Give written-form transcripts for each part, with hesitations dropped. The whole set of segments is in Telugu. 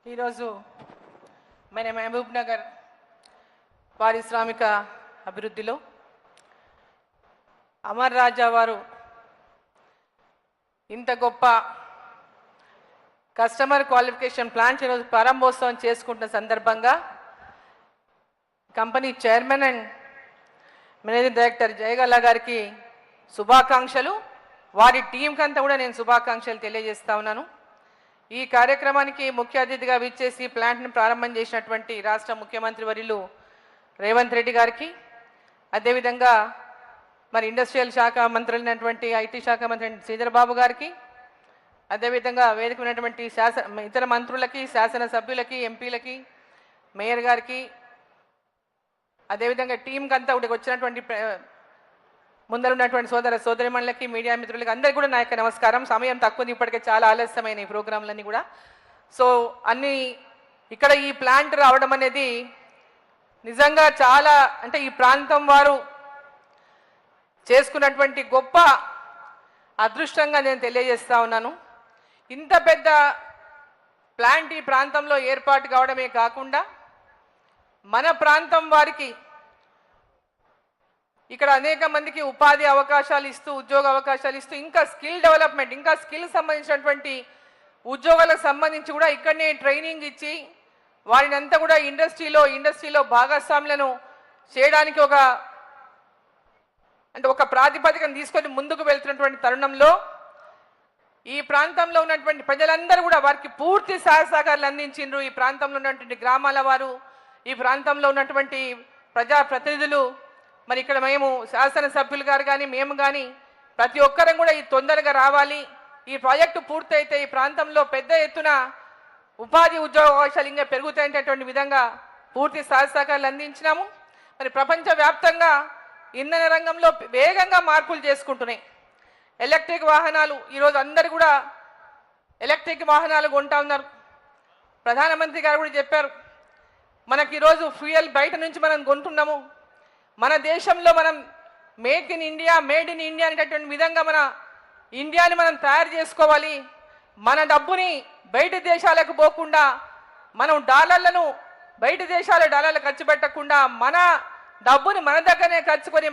ఈరోజు మన మహబూబ్ నగర్ పారిశ్రామిక అభివృద్ధిలో అమర్ రాజా వారు ఇంత గొప్ప కస్టమర్ క్వాలిఫికేషన్ ప్లాంట్ ఈరోజు ప్రారంభోత్సవం చేసుకుంటున్న సందర్భంగా company chairman and managing director Jay Galla గారికి శుభాకాంక్షలు, వారి టీంకి అంతా కూడా నేను శుభాకాంక్షలు తెలియజేస్తా ఉన్నాను. ఈ కార్యక్రమానికి ముఖ్య అతిథిగా విచ్చేసి ప్లాంట్ను ప్రారంభం చేసినటువంటి రాష్ట్ర ముఖ్యమంత్రి వర్యులు రేవంత్ రెడ్డి గారికి, అదేవిధంగా మరి ఇండస్ట్రియల్ శాఖ మంత్రులైనటువంటి ఐటీ శాఖ మంత్రి శ్రీధర్ బాబు గారికి, అదేవిధంగా వేదిక ఉన్నటువంటి ఇతర మంత్రులకి, శాసనసభ్యులకి, ఎంపీలకి, మేయర్ గారికి, అదేవిధంగా టీంకి అంతా వచ్చినటువంటి ముందర ఉన్నటువంటి సోదరిమణులకి, మీడియా మిత్రులకి అందరికీ కూడా నా యొక్క నమస్కారం. సమయం తక్కువ, ఇప్పటికే చాలా ఆలస్యమైన ఈ ప్రోగ్రాంలన్నీ కూడా. సో అన్నీ ఇక్కడ ఈ ప్లాంట్ రావడం అనేది నిజంగా చాలా, అంటే ఈ ప్రాంతం వారు చేసుకున్నటువంటి గొప్ప అదృష్టంగా నేను తెలియజేస్తా ఉన్నాను. ఇంత పెద్ద ప్లాంట్ ఈ ప్రాంతంలో ఏర్పాటు కావడమే కాకుండా మన ప్రాంతం వారికి ఇక్కడ అనేక మందికి ఉపాధి అవకాశాలు ఇస్తూ, ఉద్యోగ అవకాశాలు ఇస్తూ, ఇంకా స్కిల్ డెవలప్మెంట్, ఇంకా స్కిల్ సంబంధించినటువంటి ఉద్యోగాలకు సంబంధించి కూడా ఇక్కడనే ట్రైనింగ్ ఇచ్చి వారిని అంతా కూడా ఇండస్ట్రీలో భాగస్వాములను చేయడానికి ఒక ప్రాతిపదికను తీసుకొని ముందుకు వెళ్తున్నటువంటి తరుణంలో ఈ ప్రాంతంలో ఉన్నటువంటి ప్రజలందరూ కూడా వారికి పూర్తి సహాయ సహకారాలు అందించిండ్రు. ఈ ప్రాంతంలో ఉన్నటువంటి గ్రామాల వారు, ఈ ప్రాంతంలో ఉన్నటువంటి ప్రజాప్రతినిధులు, మరి ఇక్కడ మేము శాసనసభ్యులు గారు కానీ మేము కానీ ప్రతి ఒక్కరం కూడా ఈ తొందరగా రావాలి, ఈ ప్రాజెక్టు పూర్తయితే ఈ ప్రాంతంలో పెద్ద ఎత్తున ఉపాధి ఉద్యోగ అవకాశాలు ఇంకా పెరుగుతాయనేటువంటి విధంగా పూర్తి సహాయ సహకారాలు అందించినాము. మరి ప్రపంచవ్యాప్తంగా ఇంధన రంగంలో వేగంగా మార్పులు చేసుకుంటున్నాయి. ఎలక్ట్రిక్ వాహనాలు ఈరోజు అందరు కూడా ఎలక్ట్రిక్ వాహనాలు కొంటా ఉన్నారు. ప్రధానమంత్రి గారు కూడా చెప్పారు, మనకి ఈరోజు ఫ్యూయల్ బయట నుంచి మనం కొంటున్నాము, మన దేశంలో మనం మేడ్ ఇన్ ఇండియా అనేటటువంటి విధంగా మన ఇండియాని మనం తయారు చేసుకోవాలి. మన డబ్బుని బయట దేశాలకు పోకుండా, మనం డాలర్లను బయట దేశాల డాలర్లు ఖర్చు పెట్టకుండా మన డబ్బుని మన దగ్గరనే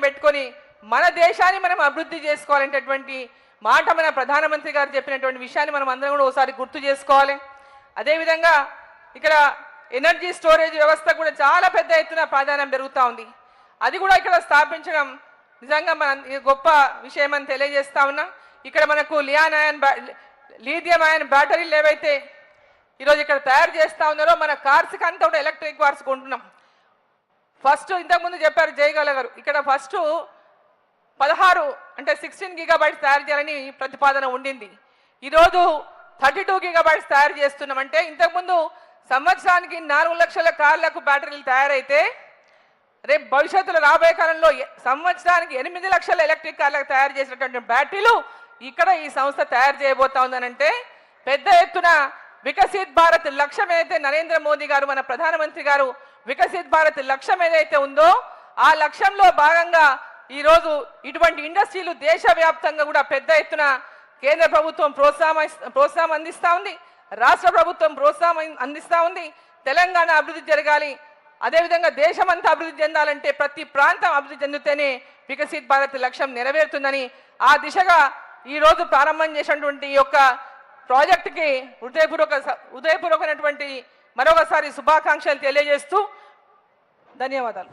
పెట్టుకొని మన దేశాన్ని మనం అభివృద్ధి చేసుకోవాలనేటటువంటి మాట మన ప్రధానమంత్రి గారు చెప్పినటువంటి విషయాన్ని మనం అందరం కూడా ఒకసారి గుర్తు చేసుకోవాలి. అదేవిధంగా ఇక్కడ ఎనర్జీ స్టోరేజ్ వ్యవస్థ కూడా చాలా పెద్ద ఎత్తున ప్రాధాన్యం పెరుగుతూ ఉంది. అది కూడా ఇక్కడ స్థాపించడం నిజంగా మన గొప్ప విషయం అని తెలియజేస్తా ఉన్నాం. ఇక్కడ మనకు లీథియం అయాన్ బ్యాటరీలు ఏవైతే ఈరోజు ఇక్కడ తయారు చేస్తూ ఉన్నారో మన కార్స్కి అంతా కూడా ఎలక్ట్రిక్ కార్స్ కొంటున్నాం. ఫస్ట్ ఇంతకుముందు చెప్పారు జయగల గారు, ఇక్కడ ఫస్ట్ 16 GB తయారు చేయాలని ప్రతిపాదన ఉండింది. ఈరోజు 32 GB తయారు చేస్తున్నాం. అంటే ఇంతకుముందు సంవత్సరానికి 4 లక్షల కార్లకు బ్యాటరీలు తయారైతే రేపు భవిష్యత్తులో రాబోయే కాలంలో సంవత్సరానికి 8 లక్షల ఎలక్ట్రిక్ కార్లకు తయారు చేసినటువంటి బ్యాటరీలు ఇక్కడ ఈ సంస్థ తయారు చేయబోతా ఉందనంటే పెద్ద ఎత్తున వికసిత్ భారత్ లక్ష్యం ఏదైతే నరేంద్ర మోదీ గారు, మన ప్రధానమంత్రి గారు వికసిత్ భారత్ లక్ష్యం ఏదైతే ఉందో ఆ లక్ష్యంలో భాగంగా ఈరోజు ఇటువంటి ఇండస్ట్రీలు దేశవ్యాప్తంగా కూడా పెద్ద ఎత్తున కేంద్ర ప్రభుత్వం ప్రోత్సాహం అందిస్తూ ఉంది, రాష్ట్ర ప్రభుత్వం ప్రోత్సాహం అందిస్తూ ఉంది. తెలంగాణ అభివృద్ధి జరగాలి, అదేవిధంగా దేశమంతా అభివృద్ధి చెందాలంటే ప్రతి ప్రాంతం అభివృద్ధి చెందితేనే వికసిత్ భారత్ లక్ష్యం నెరవేరుతుందని ఆ దిశగా ఈరోజు ప్రారంభం చేసినటువంటి ఈ యొక్క ప్రాజెక్టుకి హృదయపూర్వకమైనటువంటి మరొకసారి శుభాకాంక్షలు తెలియజేస్తూ ధన్యవాదాలు.